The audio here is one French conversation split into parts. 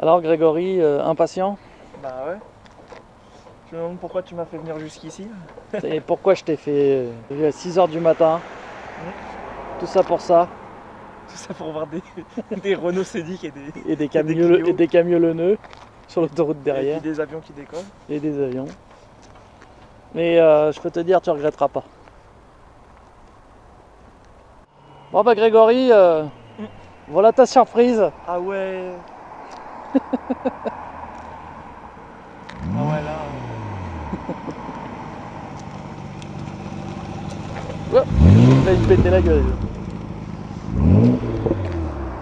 Alors Grégory, impatient? Bah ouais. Je me demande pourquoi tu m'as fait venir jusqu'ici. Et pourquoi je t'ai fait à 6 h du matin? Tout ça pour ça? Tout ça pour voir des Renault Scénic Et des Clio. camionneux sur l'autoroute derrière. Et puis des avions qui décollent. Et des avions. Mais je peux te dire, tu regretteras pas. Bon bah Grégory, voilà ta surprise. Ah ouais. Ah ouais là. Oh, là il me pétait la gueule.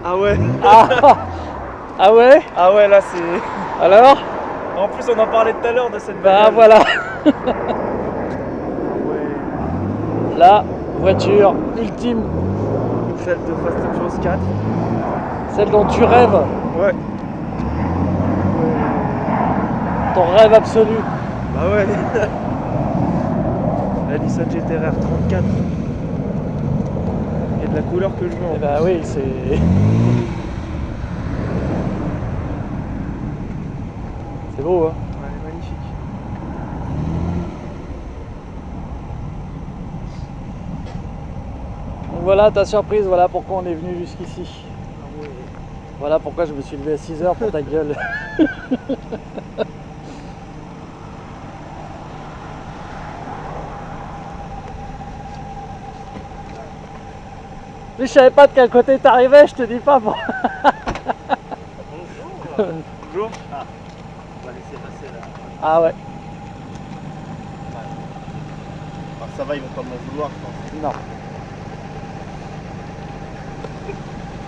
Ah ouais. Ah ouais. Ah ouais là c'est. Alors? En plus on en parlait tout à l'heure de cette Bah bagnole. voilà. Ah ouais. La voiture ultime. Celle de Fast and Furious 4. Celle dont tu rêves. Ouais. Ton rêve absolu. Bah ouais. La Nissan GT-R 34. Et de la couleur que je veux en Eh bah oui, c'est... C'est beau, hein. Ouais, elle est magnifique. Donc voilà ta surprise, voilà pourquoi on est venu jusqu'ici. Ah ouais. Voilà pourquoi je me suis levé à 6 h pour ta gueule. Mais je savais pas de quel côté t'arrivais, je te dis pas. Bon. Bonjour. Bonjour. Ah, on va laisser passer là. Ah ouais, Enfin, ça va, ils vont pas m'en vouloir, je pense. non.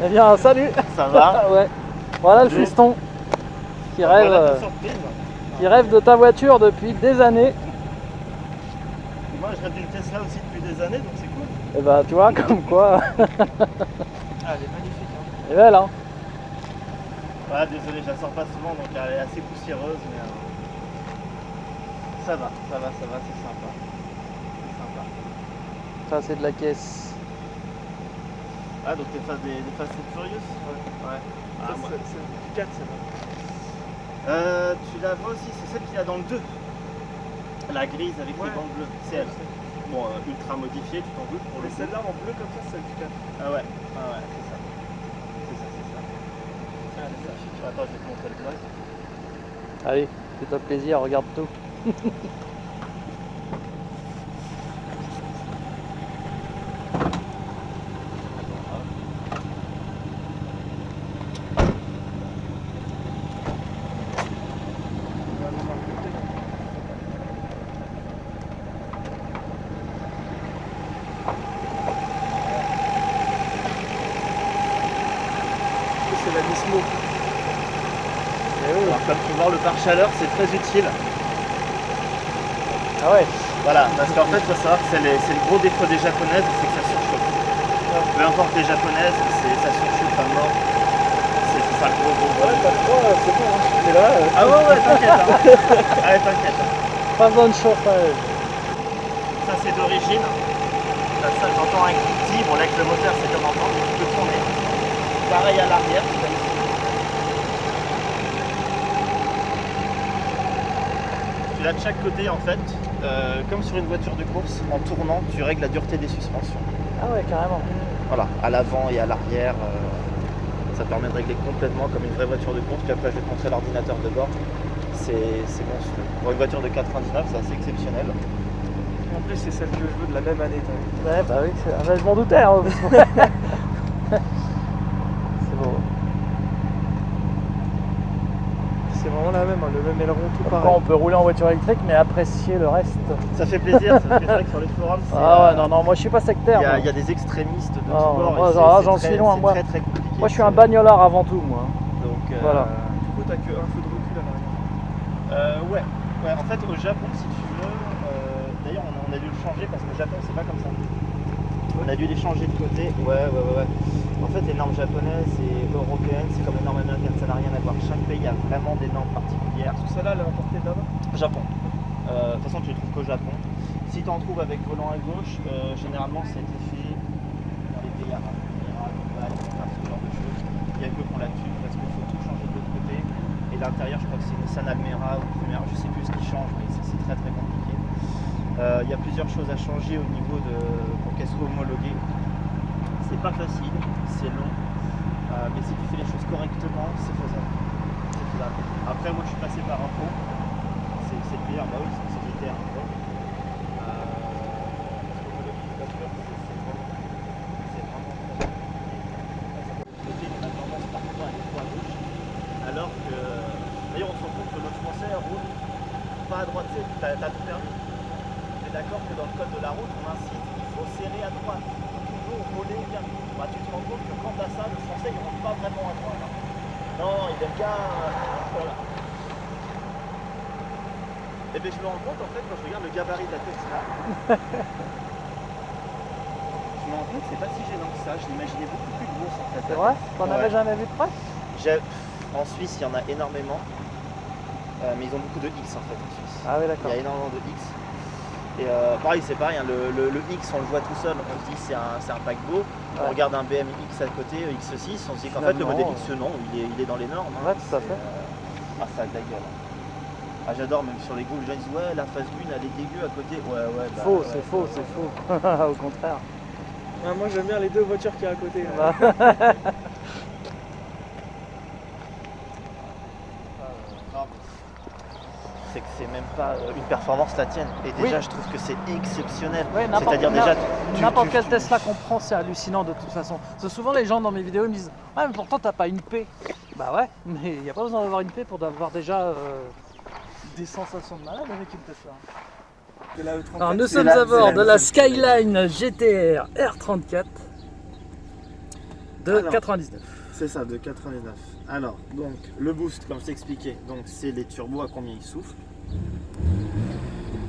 Eh bien, salut. Ça va. Ouais. Voilà le Bonjour. fiston qui Voilà rêve, ta surprise. qui rêve de ta voiture depuis des années. Moi, je rêve d'une Tesla aussi depuis des années, donc c'est cool. Et bah tu vois, comme quoi, Ah, elle est magnifique. Hein. elle est belle hein. Ouais, désolé, je la sors pas souvent, donc elle est assez poussiéreuse, mais ça va, c'est sympa. C'est sympa. Ça c'est de la caisse. Ah, donc t'es fan des Fast and Furious? Ouais. Ah, moi. C'est du 4, celle-là. Tu la vois aussi, c'est celle qu'il y a dans le 2. La grise avec les bandes bleues, c'est elle. Bon, ultra modifiée, tu t'en doutes pour le coup. Celle-là en bleu comme ça, c'est celle du 4. Ah ouais, c'est ça. C'est ça. Ah, c'est ça. Attends, je vais te montrer le code. Allez, fais-toi plaisir, regarde tout. C'est la Nismo. Eh oui. Alors comme tu vois, le pare-chaleur c'est très utile. Ah ouais. Voilà, parce qu'en fait il faut savoir que c'est le gros défaut des japonaises, c'est que ça surchauffe. Peu importe les japonaises, ça surchauffe à mort. C'est ça le gros. Ouais, t'as froid, c'est bon, hein. Mais là, Ah ouais, t'inquiète. Hein. Allez, t'inquiète. pas besoin de chauffage. Ça c'est d'origine. Ça j'entends un petit, bon là avec le moteur c'est comme entendre, tu peux tourner. Pareil à l'arrière, tu vas ici. Tu l'as de chaque côté en fait, comme sur une voiture de course, en tournant tu règles la dureté des suspensions. Ah ouais, carrément. Voilà, à l'avant et à l'arrière, ça permet de régler complètement comme une vraie voiture de course. Puis après je vais te montrer l'ordinateur de bord, c'est monstrueux. Pour une voiture de 99 c'est assez exceptionnel. En plus c'est celle que je veux de la même année. Ouais, bah oui, je m'en doutais. Hein. C'est beau. C'est vraiment la même, le même aileron, tout Après, on peut rouler en voiture électrique, mais apprécier le reste. Ça fait plaisir, parce que c'est vrai que sur les forums, Ah ouais, non, moi je suis pas sectaire. il y a des extrémistes de Ah, tous bords. moi, et genre, c'est j'en très- suis loin, c'est moi. très compliqué. Moi je suis un bagnolard avant tout, moi. Donc Voilà. Du coup, t'as que un feu de recul à l'arrière. Ouais. En fait, au Japon, si tu veux, d'ailleurs, on a dû le changer parce qu'au Japon, c'est pas comme ça. On a dû les changer de côté. Ouais. En fait, les normes japonaises et européennes, c'est comme les normes américaines, ça n'a rien à voir. Chaque pays a vraiment des normes particulières. Tout ça là, elle est importée de là-bas? Japon. De toute façon, tu les trouves qu'au Japon. Si tu en trouves avec volant à gauche, généralement, ça a été fait dans les pays arabes. Ce genre de choses. Il n'y a que qu'on là-dessus parce qu'il faut tout changer de l'autre côté. l'intérieur, je crois que c'est Nissan Almera ou Primera, je sais plus ce qui change, mais c'est très très compliqué. Il y a plusieurs choses à changer au niveau pour qu'elle soit homologuée. C'est pas facile, c'est long, mais si tu fais les choses correctement, c'est faisable. Après, moi je suis passé par un pro, c'est le meilleur, bah oui, c'est l'ITR un pro. Alors que, d'ailleurs, on se rend compte que l'autre français roule pas à droite, t'as tout permis. Tu es d'accord que dans le code de la route, on incite, il faut serrer à droite, toujours rouler bien. Bah, tu te rends compte que quand t'as ça, le français il roule pas vraiment à droite. Non, il aime bien. Voilà. Et bien je me rends compte en fait quand je regarde le gabarit de la Tesla. Je me rends compte que c'est pas si gênant que ça, je l'imaginais beaucoup plus grosse en fait. C'est vrai? T'en avais jamais vu de près? En Suisse, il y en a énormément, mais ils ont beaucoup de X en fait en Suisse. Ah oui, Il d'accord. y a énormément de X. Et pareil, c'est pareil, hein, le X, on le voit tout seul, on se dit c'est un paquebot. Ouais. On regarde un BM-X à côté, X6, on se dit qu'en fait le modèle X, non, il est dans les normes. Hein. Ouais, tout à fait. Ah, ça a de la gueule. Ah, j'adore, même sur les groupes, les gens disent ouais, la phase 1, elle est dégueu à côté. Ouais, bah, Faux, ouais, c'est faux, c'est faux. Au contraire. Ah, moi j'aime bien les deux voitures qu'il y a à côté. C'est que c'est même pas une performance la tienne. Et déjà, Oui. je trouve que c'est exceptionnel. Ouais, C'est-à-dire déjà, n'importe quelle Tesla qu'on prend, c'est hallucinant de toute façon. Parce que souvent les gens dans mes vidéos me disent ouais, mais pourtant t'as pas une P. Bah ouais, mais il n'y a pas besoin d'avoir une P pour avoir déjà des sensations de malade avec une Tesla. Alors nous sommes à bord de la Skyline GTR R34 de 99. C'est ça, de 99. Alors, donc, le boost, comme je t'ai expliqué, donc c'est les turbos à combien ils soufflent.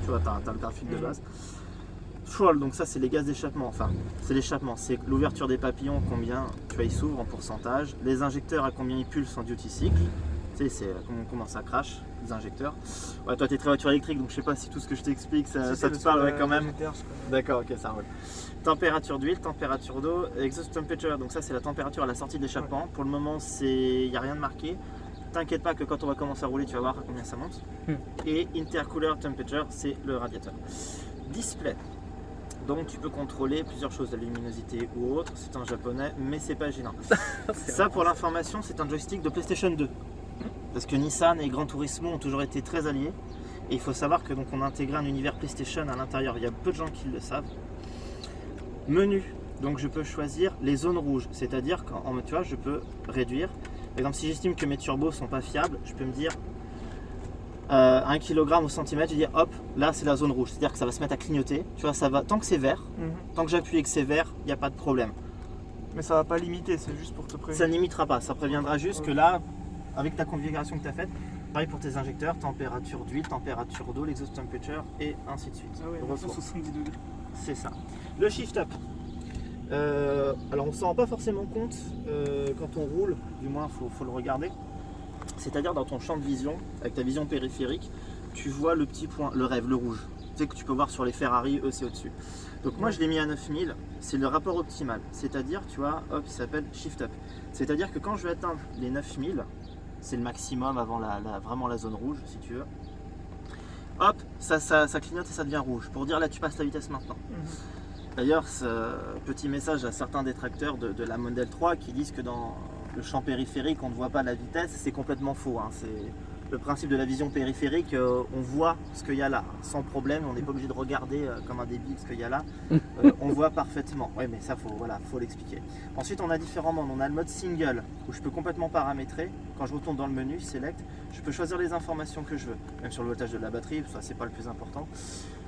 Tu vois, t'as le graphique de base. Throttle, donc ça c'est les gaz d'échappement, enfin, c'est l'échappement, c'est l'ouverture des papillons, combien tu vois, ils s'ouvrent en pourcentage. Les injecteurs, à combien ils pulsent en duty cycle. Tu sais, c'est comment ça crache, les injecteurs. Ouais, toi t'es très voiture électrique, donc je sais pas si tout ce que je t'explique, ça te parle ouais, quand même. D'accord, ok, ça roule. Température d'huile, température d'eau, exhaust temperature, donc ça c'est la température à la sortie de l'échappement. Ouais. Pour le moment, il n'y a rien de marqué. T'inquiète pas que quand on va commencer à rouler, tu vas voir à combien ça monte. Et intercooler temperature, c'est le radiateur. Display. Donc tu peux contrôler plusieurs choses, la luminosité ou autre, c'est en japonais, mais c'est pas gênant. Ça pour l'information, c'est un joystick de PlayStation 2. Parce que Nissan et Gran Turismo ont toujours été très alliés. Et il faut savoir que donc on a intégré un univers PlayStation à l'intérieur. Il y a peu de gens qui le savent. Menu, donc je peux choisir les zones rouges, c'est-à-dire quand tu vois, je peux réduire. Par exemple, si j'estime que mes turbos sont pas fiables, je peux me dire 1 kg au centimètre, je vais dire hop, là c'est la zone rouge, c'est-à-dire que ça va se mettre à clignoter. Tu vois, ça va tant que c'est vert, tant que j'appuie et que c'est vert, il n'y a pas de problème. Mais ça va pas limiter, c'est juste pour te prévenir. Ça ne limitera pas, ça préviendra juste que là, avec ta configuration que tu as faite, pareil pour tes injecteurs, température d'huile, température d'eau, l'exhaust temperature et ainsi de suite. Ah ouais, 170 degrés. C'est ça. Le shift up. Alors on ne s'en rend pas forcément compte quand on roule, du moins faut le regarder. C'est-à-dire dans ton champ de vision, avec ta vision périphérique, tu vois le petit point, le rêve, le rouge. Tu sais que tu peux voir sur les Ferrari, eux c'est au-dessus. Donc moi je l'ai mis à 9000, c'est le rapport optimal. C'est-à-dire, tu vois, hop, il s'appelle shift up. C'est-à-dire que quand je vais atteindre les 9000, c'est le maximum avant vraiment la zone rouge si tu veux. Hop, ça clignote et ça devient rouge. Pour dire là tu passes la vitesse maintenant. D'ailleurs, petit message à certains détracteurs de la Model 3 qui disent que dans le champ périphérique on ne voit pas la vitesse, c'est complètement faux. Hein. C'est le principe de la vision périphérique, on voit ce qu'il y a là, sans problème, on n'est pas obligé de regarder comme un débile ce qu'il y a là, on voit parfaitement. Oui, mais ça, faut l'expliquer. Ensuite, on a différents modes. On a le mode single, où je peux complètement paramétrer. Quand je retourne dans le menu, select, je peux choisir les informations que je veux, même sur le voltage de la batterie, ça c'est pas le plus important.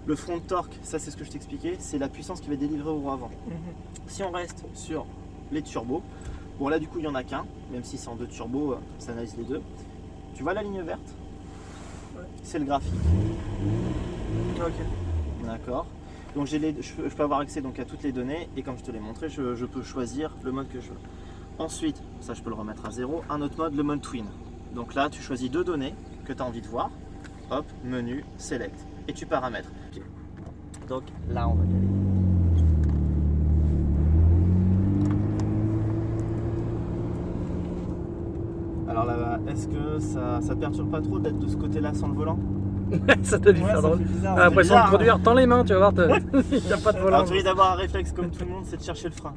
Le front torque, ça c'est ce que je t'expliquais, c'est la puissance qui va être délivrée au roue avant. Si on reste sur les turbos, bon là du coup il n'y en a qu'un, même si c'est en 2 turbos, ça analyse les deux. Tu vois la ligne verte? Ouais. C'est le graphique. Ok. D'accord. Donc je peux avoir accès donc à toutes les données et comme je te l'ai montré, je peux choisir le mode que je veux. Ensuite, ça je peux le remettre à 0. Un autre mode, le mode twin. Donc là, tu choisis 2 données que tu as envie de voir. Hop, menu, select. Et tu paramètres. Okay. Donc là, on va y aller. Alors là, est-ce que ça te perturbe pas trop d'être de ce côté-là sans le volant? Ça doit lui Ouais, faire ça drôle. fait bizarre. T'as l'impression bizarre, de conduire, tends les mains, tu vas voir, il n'y a pas de volant. Alors tu risques d'avoir un réflexe comme tout le monde, c'est de chercher le frein.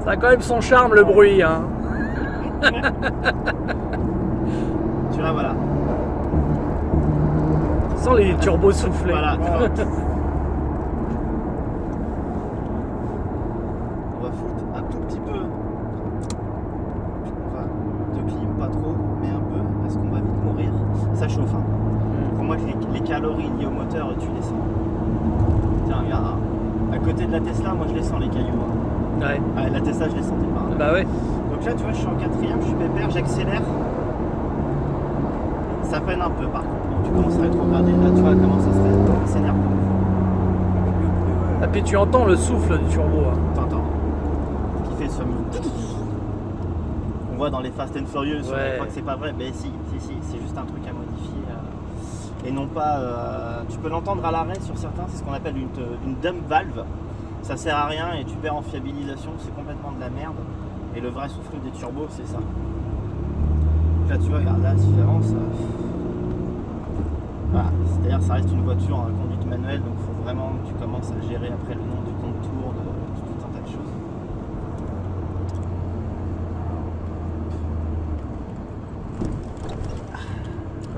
Ça a quand même son charme le bruit. Hein. Tu vois, voilà. Tu sens les turbos soufflés. Voilà. On va foutre un tout petit peu. On va de clim, pas trop, mais un peu, parce qu'on va vite mourir. Ça chauffe. Hein. Pour moi, les calories liées au moteur, tu les sens. Tiens, regarde. Hein. À côté de la Tesla, moi je les sens les cailloux. Hein. Ouais. Ah, la Tesla, je les sentais pas. Hein. Bah ouais. Donc là, tu vois, je suis en quatrième, je suis pépère, j'accélère. Ça peine un peu par contre. Donc tu commences à rétrograder. Là, tu vois comment ça s'énerve. Et puis tu entends le souffle du turbo. Hein. T'entends. Qui fait ce fameux. On voit dans les Fast and Furious, Ouais. on croit que c'est pas vrai. Mais si, c'est juste un truc à modifier. Et non pas. Tu peux l'entendre à l'arrêt sur certains, c'est ce qu'on appelle une dump valve. Ça sert à rien et tu perds en fiabilisation, c'est complètement de la merde. Et le vrai souffle des turbos, c'est ça. Donc là, tu vois, regarde, là, si j'avance. Voilà, c'est-à-dire ça reste une voiture en conduite manuelle, donc il faut vraiment que tu commences à gérer après le nom du contour, de tout un tas de choses.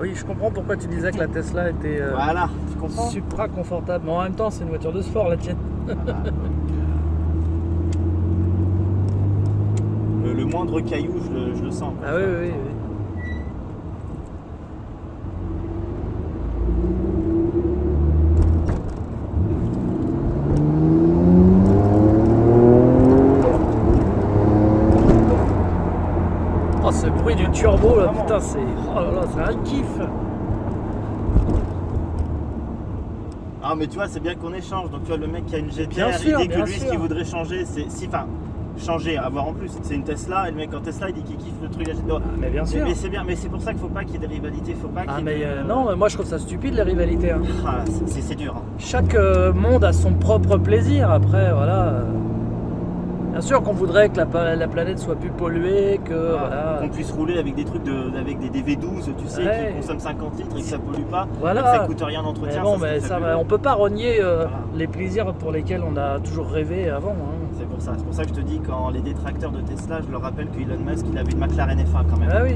Oui, je comprends pourquoi tu disais que la Tesla était Voilà, tu comprends? supra confortable. Mais en même temps, c'est une voiture de sport, la tienne. Voilà. Le moindre caillou, je le sens. Quoi. Ah oui, oui, oui. Oh, ce bruit du turbo là, Vraiment. putain, c'est. Oh là là, c'est un kiff. Ah mais tu vois, c'est bien qu'on échange. Donc tu vois, le mec qui a une GTR, Bien sûr, il dit que bien lui, ce sûr. qu'il voudrait changer, c'est changer, avoir en plus. C'est une Tesla et le mec en Tesla, il dit qu'il kiffe le truc. Mais bien sûr. Mais c'est bien, mais c'est pour ça qu'il faut pas qu'il y ait des rivalités, faut pas qu'il Ah y ait mais de- non, moi je trouve ça stupide les rivalités. Hein. Ah, c'est dur. Hein. Chaque monde a son propre plaisir. Après, voilà. Bien sûr qu'on voudrait que la planète soit plus polluée, que voilà. Qu'on puisse rouler avec des trucs avec des V12, tu sais, Ouais. qui consomment 50 litres et que ça pollue pas, Voilà. et que ça coûte rien Mais d'entretien. bon, serait mais très ça, bien. on peut pas renier Voilà. les plaisirs pour lesquels on a toujours rêvé avant. Hein. C'est pour ça que je te dis, quand les détracteurs de Tesla, je leur rappelle que Elon Musk, il avait une McLaren F1 quand même. Ah oui.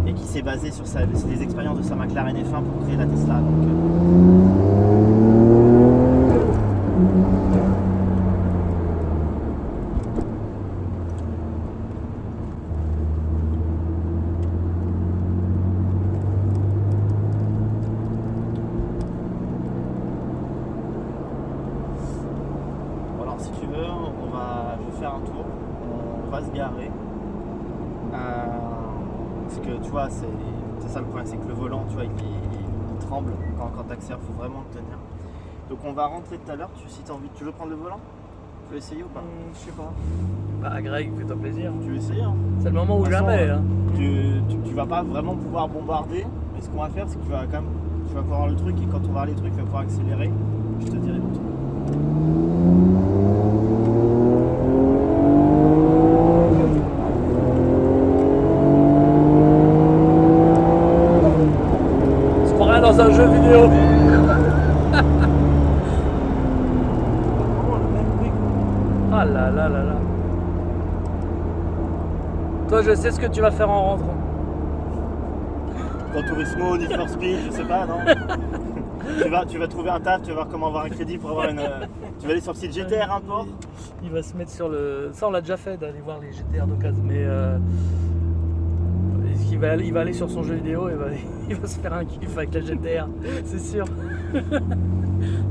Et qui s'est basé sur des expériences de sa McLaren F1 pour créer la Tesla. Donc, bon, alors si tu veux, je vais faire un tour, on va se garer. Parce que tu vois, c'est ça le problème, c'est que le volant, tu vois, il tremble quand tu accélères, il faut vraiment le tenir. Donc on va rentrer tout à l'heure, si tu as envie, tu veux prendre le volant? Tu veux essayer ou pas? Je sais pas. Bah Greg, fais-toi plaisir. Tu veux essayer hein? C'est le moment où De toute façon, jamais. Hein. Tu vas pas vraiment pouvoir bombarder, mais ce qu'on va faire, c'est que tu vas quand même, tu vas voir le truc et quand on va voir les trucs, tu vas pouvoir accélérer. Je te dirai tout. On se croirait dans un jeu vidéo. Vraiment le même bruit. Ah là là là là. Toi, je sais ce que tu vas faire en rentrant. Gran Turismo, Need for Speed, je sais pas, non? tu vas trouver un taf, tu vas voir comment avoir un crédit pour avoir une. Tu vas aller sur le site GTR Import. Il va se mettre sur le. Ça, on l'a déjà fait d'aller voir les GTR d'occasion, mais il va aller sur son jeu vidéo et il va se faire un kiff avec la GTR, c'est sûr.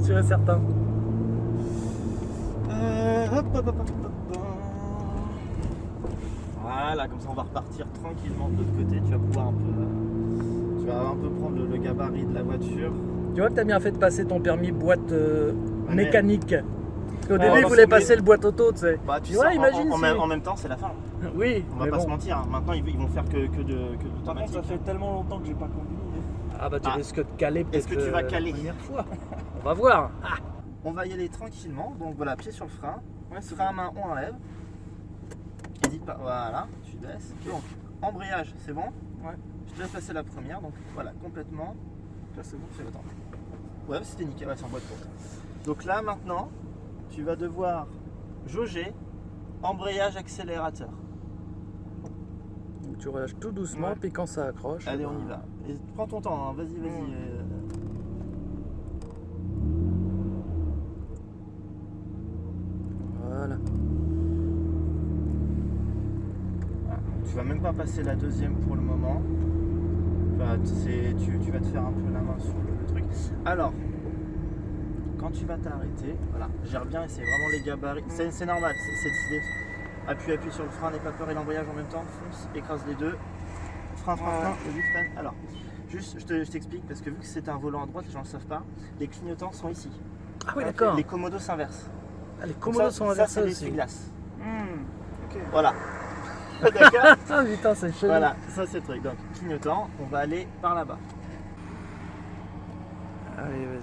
Sûr et certain. Voilà, comme ça on va repartir tranquillement de l'autre côté. Tu vas pouvoir un peu prendre le gabarit de la voiture. Tu vois que t'as bien fait de passer ton permis boîte mécanique. Au Ouais, début, il non, voulait c'est- passer le boîte auto, tu sais. Bah, tu Ouais, sais, imagine si- en même temps, c'est la fin. Oui, On va mais pas bon. se mentir. Hein. Maintenant, ils vont faire que Par contre, d'automatique. ça fait tellement longtemps que j'ai pas conduit. Ah bah tu Ah. risques de caler peut-être Est-ce que tu vas caler la première fois. On va voir. Ah. On va y aller tranquillement. Donc voilà, pied sur le frein. Ouais, c'est Frein à main, on enlève. N'hésite pas. Voilà, tu baisses. Donc, embrayage, c'est bon? Ouais. Je te laisse passer la première. Donc voilà, complètement. Là, c'est bon. Fais le temps. Ouais, c'était nickel. Ouais, c'est en boîte courte. Donc là, maintenant, tu vas devoir jauger embrayage, accélérateur. Donc, tu relâches tout doucement, Ouais. puis quand ça accroche. Allez, on y va. Et prends ton temps, hein. Vas-y, vas-y. Voilà. Tu vas même pas passer la deuxième pour le moment. Enfin, tu vas te faire un peu la main sur le truc. Alors, quand tu vas t'arrêter, voilà, gère bien et c'est vraiment les gabarits. C'est normal, c'est décidé. Appuie sur le frein, n'aie pas peur et l'embrayage en même temps. Fonce, écrase les deux. Frein, et lui freine. Alors, juste, je t'explique parce que vu que c'est un volant à droite, les gens ne le savent pas, les clignotants sont ici. Ah oui, d'accord. Les commodos s'inversent. Ah, les commodos sont Ça, inversés c'est aussi. l'essuie-glace. Ok. Voilà. D'accord. Ah putain, c'est chelou. Voilà, ça c'est le truc. Donc, clignotant, on va aller par là-bas. Allez, vas-y.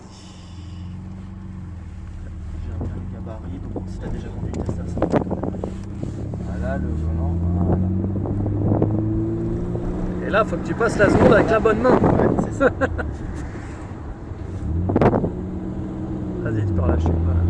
J'ai bien le gabarit, donc si tu as déjà conduit une Tesla, ça va. Voilà le volant, voilà. Et là, faut que tu passes la seconde avec la bonne main. Ouais, c'est ça. Vas-y, tu peux relâcher. Voilà.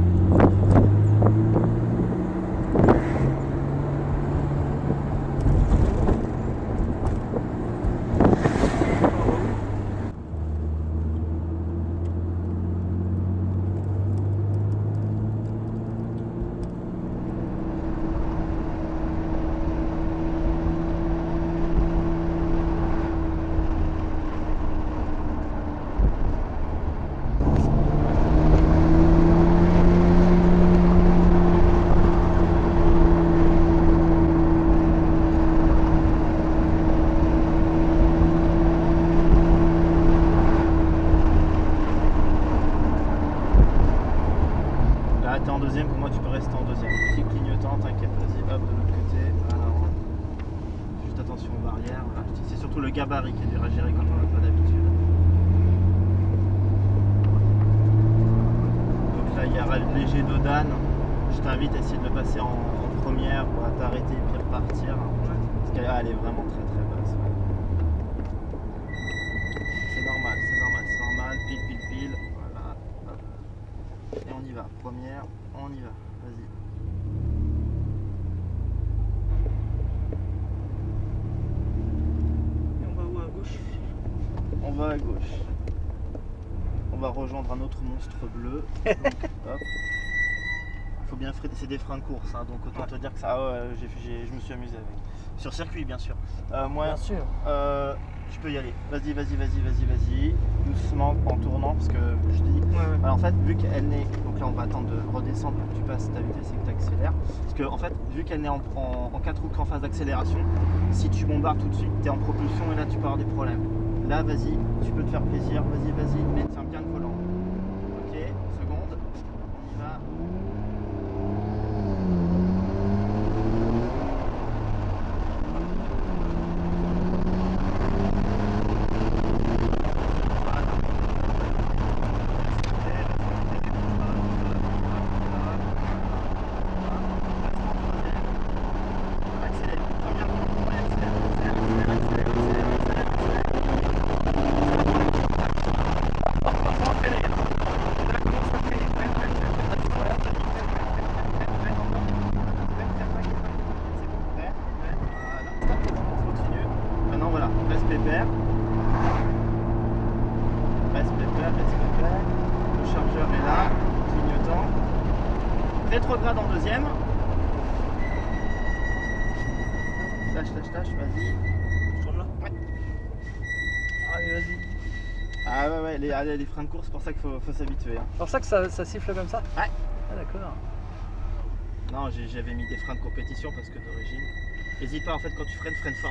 Là, t'es en deuxième, pour moi tu peux rester en deuxième. Si clignotant, t'inquiète, vas-y, hop, de l'autre côté. Voilà, juste attention aux barrières. Voilà. C'est surtout le gabarit qui est dur à gérer quand on n'a pas d'habitude. Donc là, il y a un léger dodane. Je t'invite à essayer de le passer en première pour t'arrêter et puis repartir. Parce qu'elle est vraiment très très basse. Ouais. C'est normal. Pile. Voilà. Hop. Et on y va. Première, on y va. Vas-y. Et on va où à gauche? On va à gauche. On va rejoindre un autre monstre bleu. Donc, hop. Faut bien freiner, c'est des freins de course, hein, donc autant te dire que ça, je me suis amusé avec. Sur circuit, bien sûr. Moi, Bien sûr. tu peux y aller. Vas-y. Doucement en tournant, parce que je te dis. Ouais. Alors, en fait, vu qu'elle n'est. Donc là, on va attendre de redescendre pour que tu passes ta vitesse et que tu accélères. Parce que, en fait, vu qu'elle n'est en 4 roues qu'en phase d'accélération, si tu bombardes tout de suite, tu es en propulsion et là, tu peux avoir des problèmes. Là, vas-y, tu peux te faire plaisir. Vas-y, mais tiens bien le volant. Ok, seconde. On y va. Le chargeur est là, clignotant. Rétrograde en deuxième. Tâche, vas-y. Je tourne là. Ouais. Allez, vas-y. Ah ouais, les freins de course, c'est pour ça qu'il faut s'habituer. Hein. C'est pour ça que ça siffle comme ça? Ouais. Ah, d'accord. Non, j'avais mis des freins de compétition parce que d'origine. N'hésite pas, en fait, quand tu freines fort.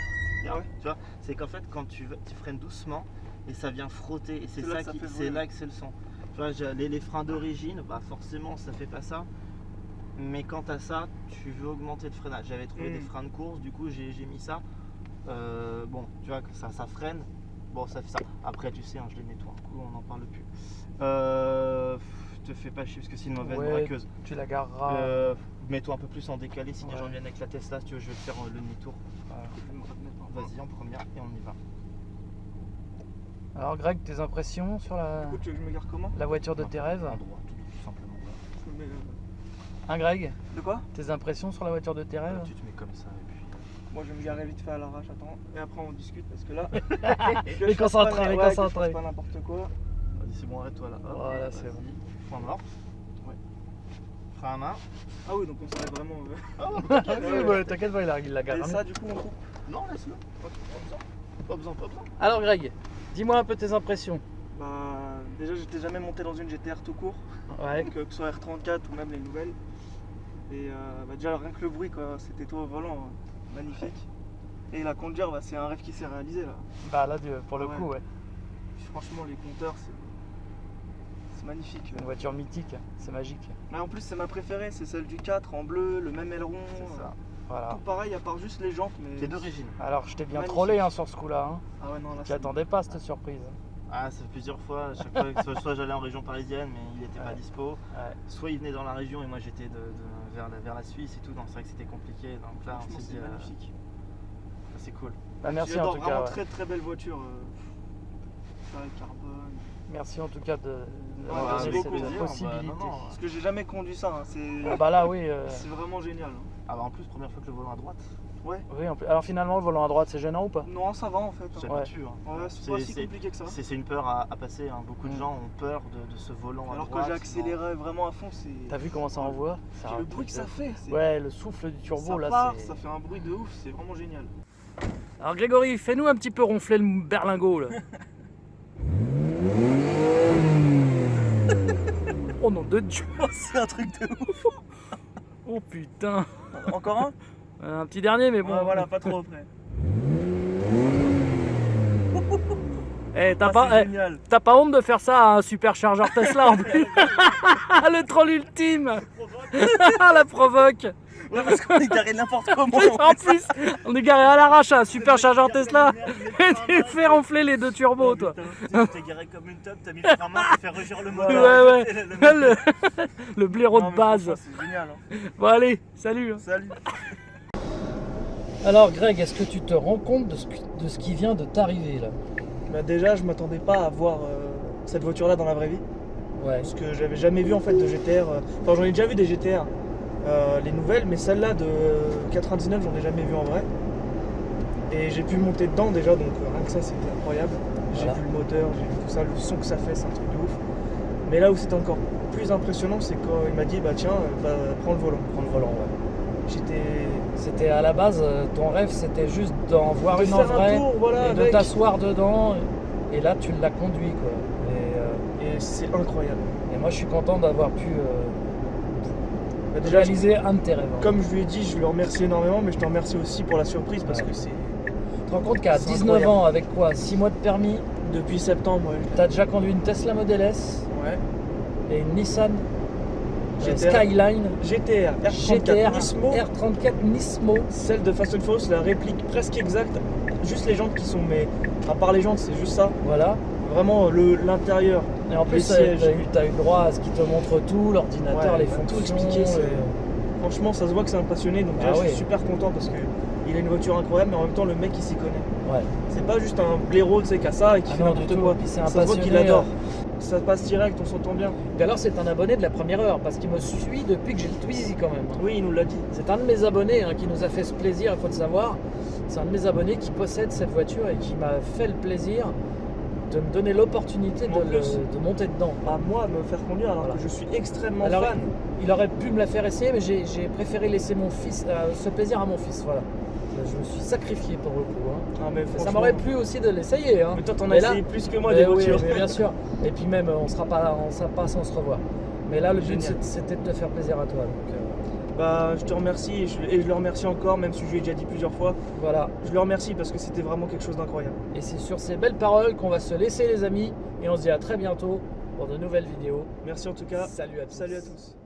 Ah ouais. Tu vois, c'est qu'en fait, quand tu freines doucement et ça vient frotter, et c'est C'est là ça que ça qui, fait le c'est bruit. là que c'est le son. Tu vois, les freins d'origine, bah forcément ça fait pas ça. Mais quant à ça, tu veux augmenter le freinage. J'avais trouvé des freins de course, du coup j'ai mis ça. Bon, tu vois que ça freine. Bon, ça fait ça. Après, tu sais, hein, je les nettoie un coup, on n'en parle plus. Te fais pas chier parce que c'est une mauvaise braqueuse. Tu la gareras. Mets-toi un peu plus en décalé si les gens viennent avec la Tesla. Si tu veux, je vais te faire le demi-tour. Vas-y, en première et on y va. Alors, Greg, tes impressions sur Du coup, tu veux que je me garde comment? la voiture de tes rêves? En droit, tout simplement. Je me mets, Hein, Greg? De quoi? Tes impressions sur la voiture de tes rêves? Tu te mets comme ça et puis. Moi, je vais me garer vite fait à l'arrache, attends. Et après, on discute parce que là. Les concentrés, les concentrés. Pas n'importe quoi. Vas-y, c'est bon, arrête-toi là. Hop, Voilà, c'est bon. Point mort. Ouais. Frein à main. Ah oui, donc on s'arrête vraiment. Oui, ouais, t'inquiète pas, il la Et gare. ça, du coup, on coupe. Non, laisse-le. Pas besoin. Alors, Greg, dis-moi un peu tes impressions. Bah, déjà, j'étais jamais monté dans une GTR tout court. Ouais. Donc, que ce soit R34 ou même les nouvelles. Et bah, déjà, rien que le bruit, quoi. C'était toi au volant, magnifique. Et la conduire, bah, c'est un rêve qui s'est réalisé là. Bah là, pour le Ouais. coup, ouais. Franchement, les compteurs, c'est magnifique. Une voiture mythique, c'est magique. Mais en plus, c'est ma préférée, c'est celle du 4 en bleu, le même aileron. C'est ça. Voilà. Tout pareil, à part juste les jantes. Mais... C'est d'origine. Alors, je t'ai bien Magnifique. trollé hein, sur ce coup-là. Hein. Ah ouais, non, là, Tu attendais pas cette surprise. Ah, ça fait plusieurs fois. À chaque fois que soit j'allais en région parisienne, mais il n'était pas dispo. Ouais. Soit il venait dans la région et moi j'étais vers la Suisse et tout. Donc c'est vrai que c'était compliqué. Donc là, on Franchement, s'est dit, c'est magnifique. c'est cool. Bah, merci en J'adore tout vraiment cas. Ouais. très très belle voiture. Carré carbone. Merci en tout cas de Ouais, d'avoir merci donné beaucoup. cette Plaisir, possibilité. Parce que j'ai jamais conduit ça. Hein. Ah bah là, oui. C'est vraiment génial. Hein. Ah bah en plus, première fois que le volant à droite, Ouais. Oui, alors finalement, le volant à droite, c'est gênant ou pas? Non, ça va en fait. j'ai Hein. Ouais. battu. Hein. Ouais, c'est pas si compliqué que ça. C'est une peur à passer. Hein. Beaucoup de gens ont peur de ce volant à Alors droite. que j'ai accéléré vraiment à fond, c'est. T'as vu comment ça envoie? C'est Puis un le truc bruit que de ça ouf. fait. c'est- Ouais, le souffle du turbo ça là, part, c'est. ça fait un bruit de ouf, c'est vraiment génial. Alors Grégory, fais-nous un petit peu ronfler le berlingot là. Oh nom de Dieu, c'est un truc de ouf. oh putain. Encore un? Un petit dernier, mais bon. Ouais, voilà, pas trop près. Eh, Ah, c'est génial. t'as pas honte de faire ça à un superchargeur Tesla en plus. Le troll ultime. La provoque. Ouais, parce qu'on est garé n'importe comment. En plus, on est garé à l'arrache à un superchargeur Tesla. Et tu fais ronfler les deux turbos, toi. T'es garé comme une top, t'as mis le frein à main, t'as fait rugir le moteur. Ouais, C'est le le blaireau Non, de mais base. franchement, c'est génial. Hein. Bon, allez, salut. Salut. Alors, Greg, est-ce que tu te rends compte de ce qui vient de t'arriver là? Bah déjà, je m'attendais pas à voir cette voiture-là dans la vraie vie. Ouais. Parce que j'avais jamais vu en fait de GTR. Enfin, j'en ai déjà vu des GTR, les nouvelles, mais celle-là de 99, j'en ai jamais vu en vrai. Et j'ai pu monter dedans déjà, donc rien que ça, c'était incroyable. J'ai Voilà. vu le moteur, j'ai vu tout ça, le son que ça fait, c'est un truc de ouf. Mais là où c'était encore plus impressionnant, c'est quand il m'a dit, bah tiens, prends le volant. Prends le volant, ouais. J'étais. C'était à la base, ton rêve, c'était juste d'en voir De une en faire un vrai tour, voilà, et de avec. t'asseoir dedans. Et là, tu l'as conduit, quoi. Et c'est incroyable. Et moi, je suis content d'avoir pu Bah, déjà, réaliser un de tes rêves. comme je lui ai dit, je le remercie énormément, mais je te remercie aussi pour la surprise parce Ouais. que c'est. Tu te rends compte qu'à C'est 19 incroyable. ans, avec quoi 6 mois de permis, Depuis septembre, ouais. t'as déjà conduit une Tesla Model S Ouais. et une Nissan GTR. Skyline GTR, R34 GTR Nismo, R34 Nismo. celle de Fast and Furious, la réplique presque exacte. Juste les jantes qui sont, mais à part les jantes, c'est juste ça. Voilà. Vraiment l'intérieur. Et en plus, Les sièges. t'as eu droit à ce qui te montre tout, l'ordinateur, Ouais, les il m'a tout fonctions. expliqué, Franchement, ça se voit que c'est un passionné, donc déjà, Ah je oui. suis super content parce que il a une voiture incroyable, mais en même temps, le mec il s'y connaît. Ouais. C'est pas juste un blaireau, tu sais, qui a ça et qui Ah fait non, n'importe du tout. quoi. Puis c'est un Ça se voit qu'il passionné, adore. Ça passe direct, on s'entend bien. Et alors, c'est un abonné de la première heure parce qu'il me suit depuis que j'ai le Twizy quand même. Oui, il nous l'a dit. C'est un de mes abonnés qui nous a fait ce plaisir, il faut le savoir. C'est un de mes abonnés qui possède cette voiture et qui m'a fait le plaisir de me donner l'opportunité En plus. de monter dedans. À moi de me faire conduire alors Voilà. que je suis extrêmement Alors, fan. il aurait pu me la faire essayer, mais j'ai préféré laisser mon fils, ce plaisir à mon fils. Voilà. Je me suis sacrifié pour le coup. Hein. Ah, mais Ça franchement- m'aurait plu aussi de l'essayer. Hein. Mais toi, t'en as Mais là- essayé plus que moi Mais des oui, voitures. mais bien sûr. Et puis même, on sera pas sans se revoir. Mais là, le but, Génial. c'était de te faire plaisir à toi. Donc, Bah, je te remercie et je le remercie encore, même si je lui ai déjà dit plusieurs fois. voilà. Je le remercie parce que c'était vraiment quelque chose d'incroyable. Et c'est sur ces belles paroles qu'on va se laisser, les amis. Et on se dit à très bientôt pour de nouvelles vidéos. Merci en tout cas. Salut à tous. Salut à tous.